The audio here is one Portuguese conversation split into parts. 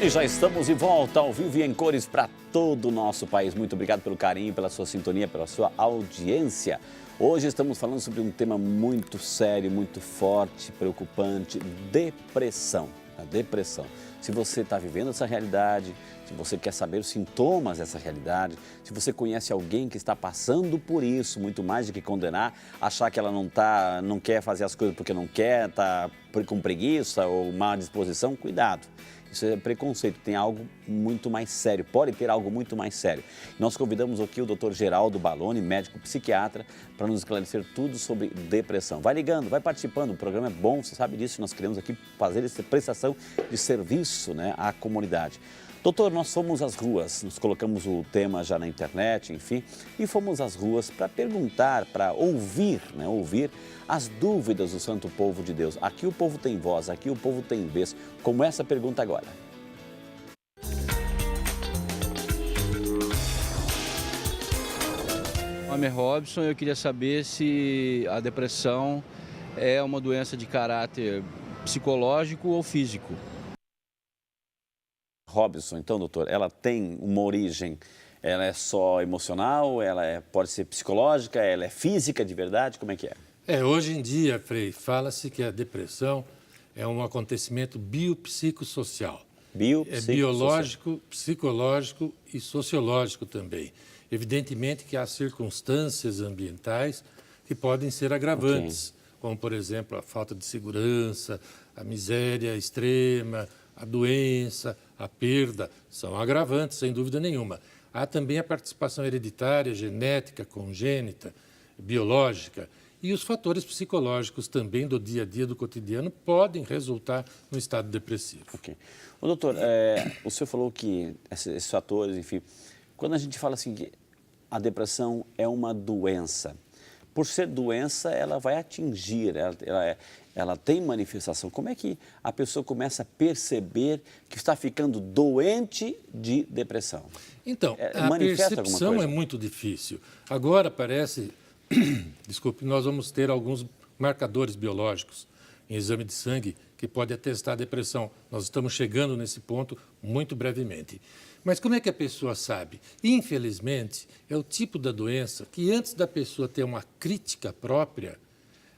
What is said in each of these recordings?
E já estamos de volta ao vivo e em cores para todo o nosso país. Muito obrigado pelo carinho, pela sua sintonia, pela sua audiência. Hoje estamos falando sobre um tema muito sério, muito forte, preocupante, depressão. A depressão. Se você está vivendo essa realidade, se você quer saber os sintomas dessa realidade, se você conhece alguém que está passando por isso, muito mais do que condenar, achar que ela não quer fazer as coisas porque não quer, está com preguiça ou má disposição, cuidado. Isso é preconceito, tem algo muito mais sério, pode ter algo muito mais sério. Nós convidamos aqui o Dr. Geraldo Baloni, médico psiquiatra, para nos esclarecer tudo sobre depressão. Vai ligando, vai participando, o programa é bom, você sabe disso, nós queremos aqui fazer essa prestação de serviço, né, à comunidade. Doutor, nós fomos às ruas, nos colocamos o tema já na internet, enfim, e fomos às ruas para perguntar, para ouvir, né, ouvir as dúvidas do santo povo de Deus. Aqui o povo tem voz, aqui o povo tem vez, como essa pergunta agora. Meu nome é Robson, eu queria saber se a depressão é uma doença de caráter psicológico ou físico. Robson, então, doutor, ela tem uma origem, ela é só emocional, pode ser psicológica, ela é física de verdade, como é que é? Hoje em dia, Frei, fala-se que a depressão é um acontecimento biopsicossocial. Biopsicossocial. É biológico, psicológico e sociológico também. Evidentemente que há circunstâncias ambientais que podem ser agravantes, como, por exemplo, a falta de segurança, a miséria extrema, a doença, a perda, são agravantes, sem dúvida nenhuma. Há também a participação hereditária, genética, congênita, biológica, e os fatores psicológicos também do dia a dia, do cotidiano, podem resultar no estado depressivo. Ô, doutor, o senhor falou que esses fatores, enfim, quando a gente fala assim que a depressão é uma doença, por ser doença, ela vai atingir, ela tem manifestação. Como é que a pessoa começa a perceber que está ficando doente de depressão? Então, a percepção é muito difícil. Agora parece, desculpe, nós vamos ter alguns marcadores biológicos em exame de sangue que pode atestar a depressão. Nós estamos chegando nesse ponto muito brevemente. Mas como é que a pessoa sabe? Infelizmente, é o tipo da doença que antes da pessoa ter uma crítica própria,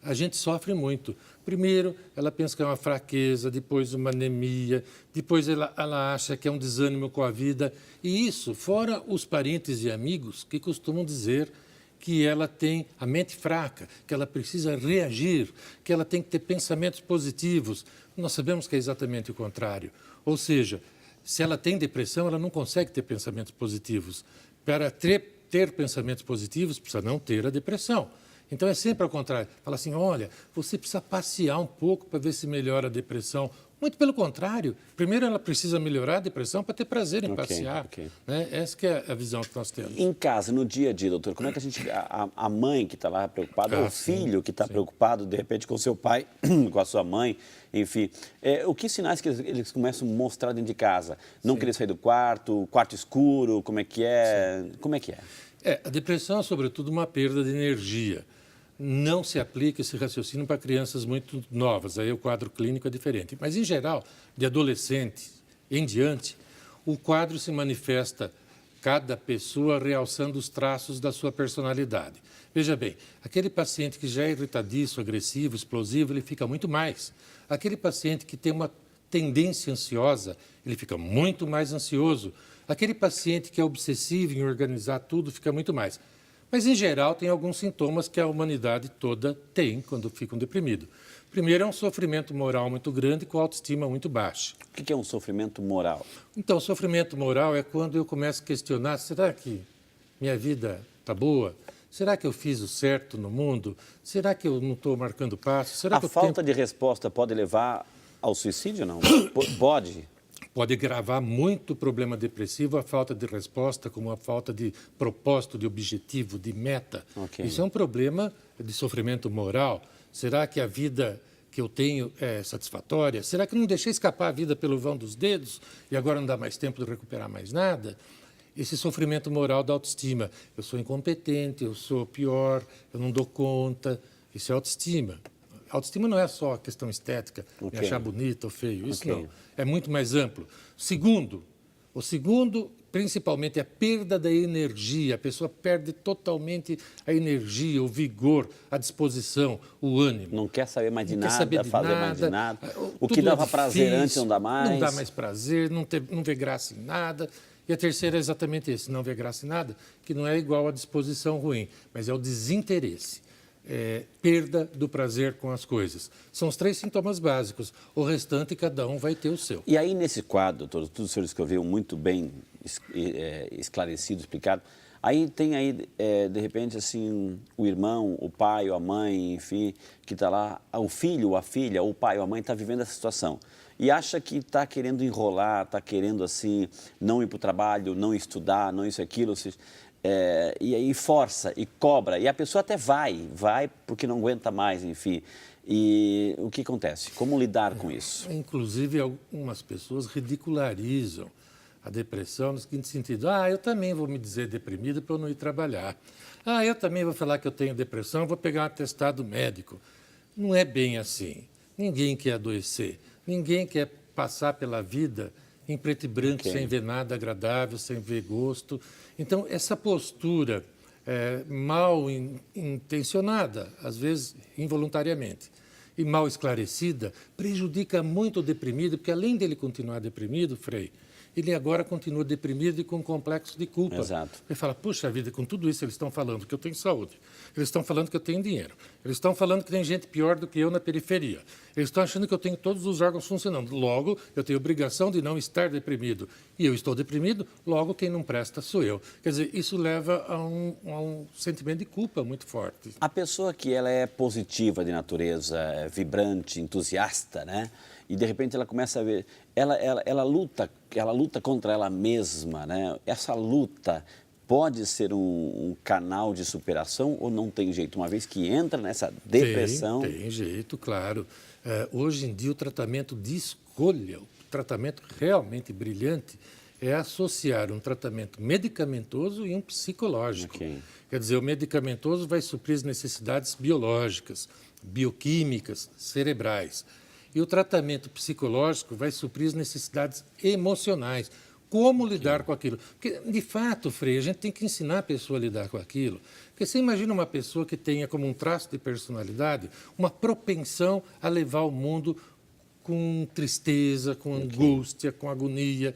a gente sofre muito. Primeiro, ela pensa que é uma fraqueza, depois uma anemia, depois ela acha que é um desânimo com a vida. E isso, fora os parentes e amigos que costumam dizer que ela tem a mente fraca, que ela precisa reagir, que ela tem que ter pensamentos positivos. Nós sabemos que é exatamente o contrário. Ou seja, se ela tem depressão, ela não consegue ter pensamentos positivos. Para ter pensamentos positivos, precisa não ter a depressão. Então, é sempre ao contrário. Fala assim, olha, você precisa passear um pouco para ver se melhora a depressão. Muito pelo contrário. Primeiro, ela precisa melhorar a depressão para ter prazer em passear. Né? Essa que é a visão que nós temos. Em casa, no dia a dia, doutor, como é que a gente... A mãe que está lá preocupada, ou o filho que está preocupado, de repente, com o seu pai, com a sua mãe, enfim. O que sinais que eles começam a mostrar dentro de casa? Não querer sair do quarto, quarto escuro, como é que é? Como é que é? A depressão é, sobretudo, uma perda de energia. Não se aplica esse raciocínio para crianças muito novas, aí o quadro clínico é diferente. Mas, em geral, de adolescente em diante, o quadro se manifesta, cada pessoa realçando os traços da sua personalidade. Veja bem, aquele paciente que já é irritadiço, agressivo, explosivo, ele fica muito mais. Aquele paciente que tem uma tendência ansiosa, ele fica muito mais ansioso. Aquele paciente que é obsessivo em organizar tudo, fica muito mais. Mas, em geral, tem alguns sintomas que a humanidade toda tem quando ficam deprimidos. Primeiro, é um sofrimento moral muito grande com autoestima muito baixa. O que é um sofrimento moral? Então, o sofrimento moral é quando eu começo a questionar, será que minha vida está boa? Será que eu fiz o certo no mundo? Será que eu não estou marcando passo? Será que a falta de resposta pode levar ao suicídio, não? Pode? Pode agravar muito o problema depressivo, a falta de resposta, como a falta de propósito, de objetivo, de meta. Isso é um problema de sofrimento moral. Será que a vida que eu tenho é satisfatória? Será que eu não deixei escapar a vida pelo vão dos dedos e agora não dá mais tempo de recuperar mais nada? Esse sofrimento moral da autoestima. Eu sou incompetente, eu sou pior, eu não dou conta. Isso é autoestima. Autoestima não é só a questão estética, me achar bonito ou feio, isso não. É muito mais amplo. O segundo, principalmente, é a perda da energia. A pessoa perde totalmente a energia, o vigor, a disposição, o ânimo. Não quer saber mais de nada, mais de nada. O que dava prazer antes não dá mais. Não dá mais prazer, não vê graça em nada. E a terceira é exatamente esse, não vê graça em nada, que não é igual à disposição ruim, mas é o desinteresse. Perda do prazer com as coisas. São os 3 sintomas básicos. O restante, cada um vai ter o seu. E aí, nesse quadro, tudo o senhor escreveu muito bem esclarecido, explicado. Aí tem de repente, assim, o irmão, o pai ou a mãe, enfim, que está lá, o filho ou a filha, ou o pai ou a mãe está vivendo essa situação. E acha que está querendo enrolar, está querendo, assim, não ir para o trabalho, não estudar, não isso, aquilo, ou seja, e aí força e cobra, e a pessoa até vai porque não aguenta mais, enfim. E o que acontece? Como lidar com isso? Inclusive, algumas pessoas ridicularizam a depressão no seguinte sentido: eu também vou me dizer deprimido para eu não ir trabalhar. Eu também vou falar que eu tenho depressão, vou pegar um atestado médico. Não é bem assim. Ninguém quer adoecer, ninguém quer passar pela vida em preto e branco, sem ver nada agradável, sem ver gosto. Então, essa postura mal intencionada, às vezes involuntariamente, e mal esclarecida, prejudica muito o deprimido, porque além dele continuar deprimido, Frei, ele agora continua deprimido e com complexo de culpa. Exato. Ele fala, puxa vida, com tudo isso eles estão falando que eu tenho saúde, eles estão falando que eu tenho dinheiro, eles estão falando que tem gente pior do que eu na periferia, eles estão achando que eu tenho todos os órgãos funcionando, logo eu tenho obrigação de não estar deprimido. E eu estou deprimido, logo quem não presta sou eu. Quer dizer, isso leva a um sentimento de culpa muito forte. A pessoa que ela é positiva de natureza, vibrante, entusiasta, né? E de repente ela começa a ver, ela luta contra ela mesma, né? Essa luta pode ser um canal de superação ou não tem jeito? Uma vez que entra nessa depressão... Tem jeito, claro. Hoje em dia o tratamento de escolha, o tratamento realmente brilhante, é associar um tratamento medicamentoso e um psicológico. Quer dizer, o medicamentoso vai suprir as necessidades biológicas, bioquímicas, cerebrais. E o tratamento psicológico vai suprir as necessidades emocionais. Como lidar com aquilo? Porque, de fato, Frei, a gente tem que ensinar a pessoa a lidar com aquilo. Porque você imagina uma pessoa que tenha como um traço de personalidade uma propensão a levar o mundo com tristeza, com angústia, com agonia.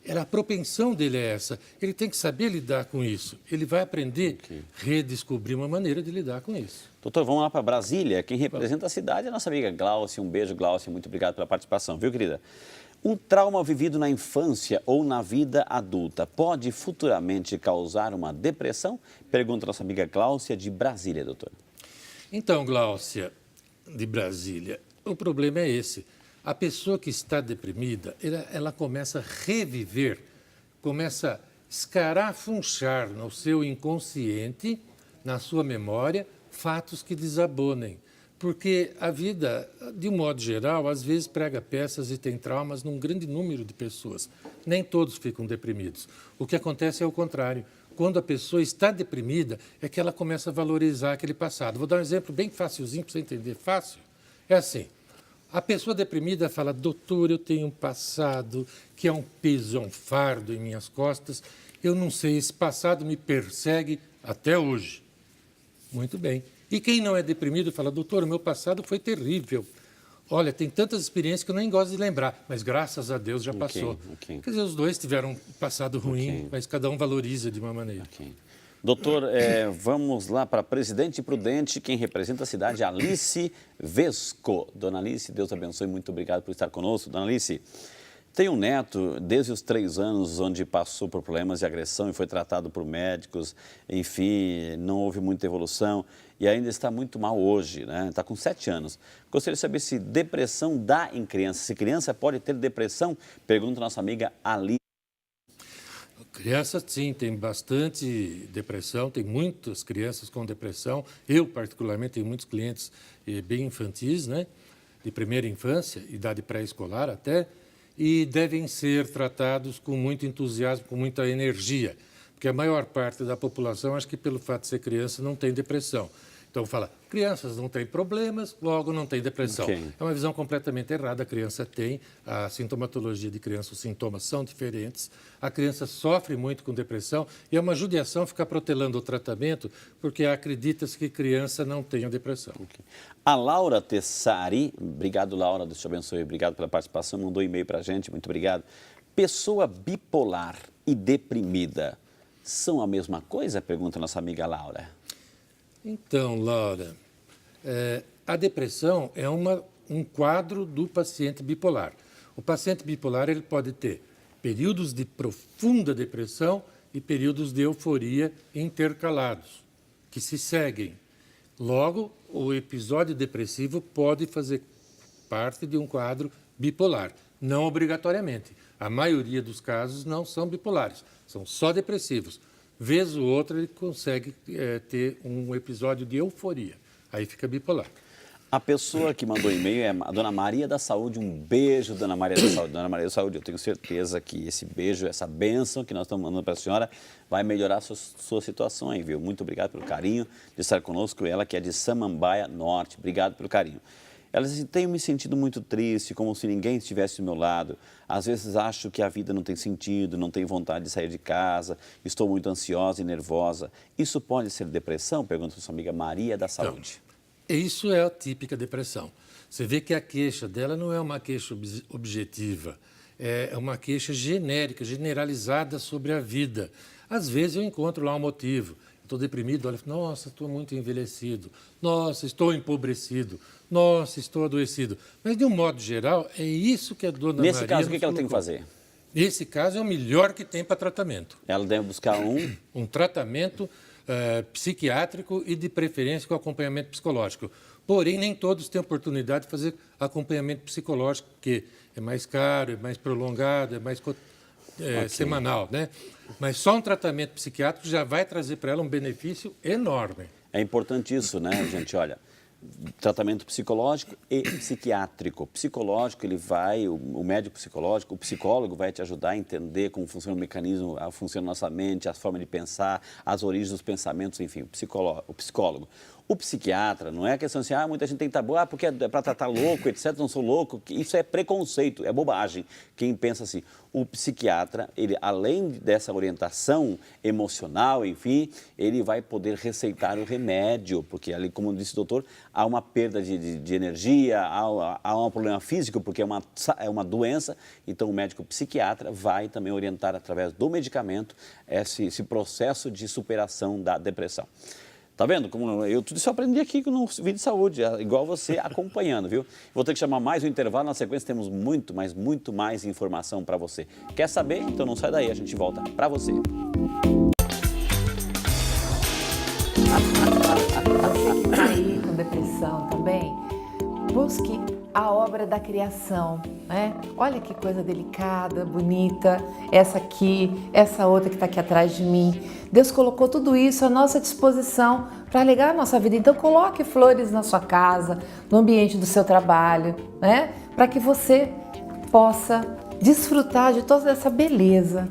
A propensão dele é essa. Ele tem que saber lidar com isso. Ele vai aprender a redescobrir uma maneira de lidar com isso. Doutor, vamos lá para Brasília. Quem representa a cidade é a nossa amiga Glaucia. Um beijo, Glaucia. Muito obrigado pela participação, viu, querida? Um trauma vivido na infância ou na vida adulta pode futuramente causar uma depressão? Pergunta a nossa amiga Glaucia de Brasília, doutor. Então, Glaucia, de Brasília, o problema é esse. A pessoa que está deprimida, ela começa a reviver, começa a escarafunchar no seu inconsciente, na sua memória, fatos que desabonem. Porque a vida, de um modo geral, às vezes prega peças e tem traumas num grande número de pessoas. Nem todos ficam deprimidos. O que acontece é o contrário. Quando a pessoa está deprimida, é que ela começa a valorizar aquele passado. Vou dar um exemplo bem facilzinho para você entender. Fácil. É assim. A pessoa deprimida fala, doutor, eu tenho um passado que é um peso, é um fardo em minhas costas. Eu não sei, esse passado me persegue até hoje. Muito bem. E quem não é deprimido fala, doutor, o meu passado foi terrível. Olha, tem tantas experiências que eu nem gosto de lembrar, mas graças a Deus já passou. Quer dizer, os dois tiveram um passado ruim, mas cada um valoriza de uma maneira. Doutor, vamos lá para Presidente Prudente, quem representa a cidade, Alice Vesco. Dona Alice, Deus abençoe, muito obrigado por estar conosco. Dona Alice, tem um neto desde os 3 anos, onde passou por problemas de agressão e foi tratado por médicos, enfim, não houve muita evolução e ainda está muito mal hoje, né? Está com 7 anos. Gostaria de saber se depressão dá em criança, se criança pode ter depressão? Pergunta a nossa amiga Alice. Criança, sim, tem bastante depressão, tem muitas crianças com depressão. Eu, particularmente, tenho muitos clientes bem infantis, né? De primeira infância, idade pré-escolar até, e devem ser tratados com muito entusiasmo, com muita energia, porque a maior parte da população, acho que pelo fato de ser criança, não tem depressão. Então fala, crianças não têm problemas, logo não tem depressão. Okay. É uma visão completamente errada. A criança tem, a sintomatologia de criança, os sintomas são diferentes. A criança sofre muito com depressão e é uma judiação ficar protelando o tratamento porque acredita-se que criança não tenha depressão. Okay. A Laura Tessari, obrigado Laura, Deus te abençoe, obrigado pela participação, mandou e-mail para a gente, muito obrigado. Pessoa bipolar e deprimida são a mesma coisa? Pergunta nossa amiga Laura. Então, Laura, a depressão é um quadro do paciente bipolar. O paciente bipolar ele pode ter períodos de profunda depressão e períodos de euforia intercalados, que se seguem. Logo, o episódio depressivo pode fazer parte de um quadro bipolar, não obrigatoriamente. A maioria dos casos não são bipolares, são só depressivos. Vez ou outra ele consegue ter um episódio de euforia, aí fica bipolar. A pessoa que mandou e-mail é a Dona Maria da Saúde. Um beijo, Dona Maria da Saúde. Dona Maria da Saúde, eu tenho certeza que esse beijo, essa bênção que nós estamos mandando para a senhora vai melhorar a sua situação aí, viu? Muito obrigado pelo carinho de estar conosco. Ela que é de Samambaia Norte. Obrigado pelo carinho. Ela disse, tenho me sentido muito triste, como se ninguém estivesse do meu lado. Às vezes acho que a vida não tem sentido, não tenho vontade de sair de casa, estou muito ansiosa e nervosa. Isso pode ser depressão? Pergunta sua amiga Maria da Saúde. Então, isso é a típica depressão. Você vê que a queixa dela não é uma queixa objetiva, é uma queixa genérica, generalizada sobre a vida. Às vezes eu encontro lá um motivo. Estou deprimido, olha, nossa, estou muito envelhecido, nossa, estou empobrecido, nossa, estou adoecido. Mas, de um modo geral, é isso que a dona Maria... Nesse caso, o que ela tem que fazer? Nesse caso, é o melhor que tem para tratamento. Ela deve buscar um tratamento psiquiátrico e, de preferência, com acompanhamento psicológico. Porém, nem todos têm oportunidade de fazer acompanhamento psicológico, porque é mais caro, é mais prolongado, é mais... semanal, né? Mas só um tratamento psiquiátrico já vai trazer para ela um benefício enorme. É importante isso, né, gente? Olha, tratamento psicológico e psiquiátrico. Psicológico, ele vai, o médico psicológico, o psicólogo vai te ajudar a entender como funciona o mecanismo, funciona a nossa mente, a forma de pensar, as origens dos pensamentos, enfim, o psicólogo. O psiquiatra, não é a questão assim, muita gente tem tabu, porque é para tratar louco, etc, não sou louco. Isso é preconceito, é bobagem. Quem pensa assim, o psiquiatra, ele, além dessa orientação emocional, enfim, ele vai poder receitar o remédio, porque ali, como disse o doutor, há uma perda de energia, há um problema físico, porque é uma doença, então o médico psiquiatra vai também orientar através do medicamento esse processo de superação da depressão. Tá vendo? Como eu tudo isso eu aprendi aqui no vídeo de saúde, igual você acompanhando, viu? Vou ter que chamar mais um intervalo, na sequência temos muito mais informação para você. Quer saber? Então não sai daí, a gente volta para você. Você que está aí com depressão também, busque a obra da criação, né? Olha que coisa delicada, bonita, essa aqui, essa outra que está aqui atrás de mim. Deus colocou tudo isso à nossa disposição para alegar a nossa vida. Então coloque flores na sua casa, no ambiente do seu trabalho, né? Para que você possa desfrutar de toda essa beleza.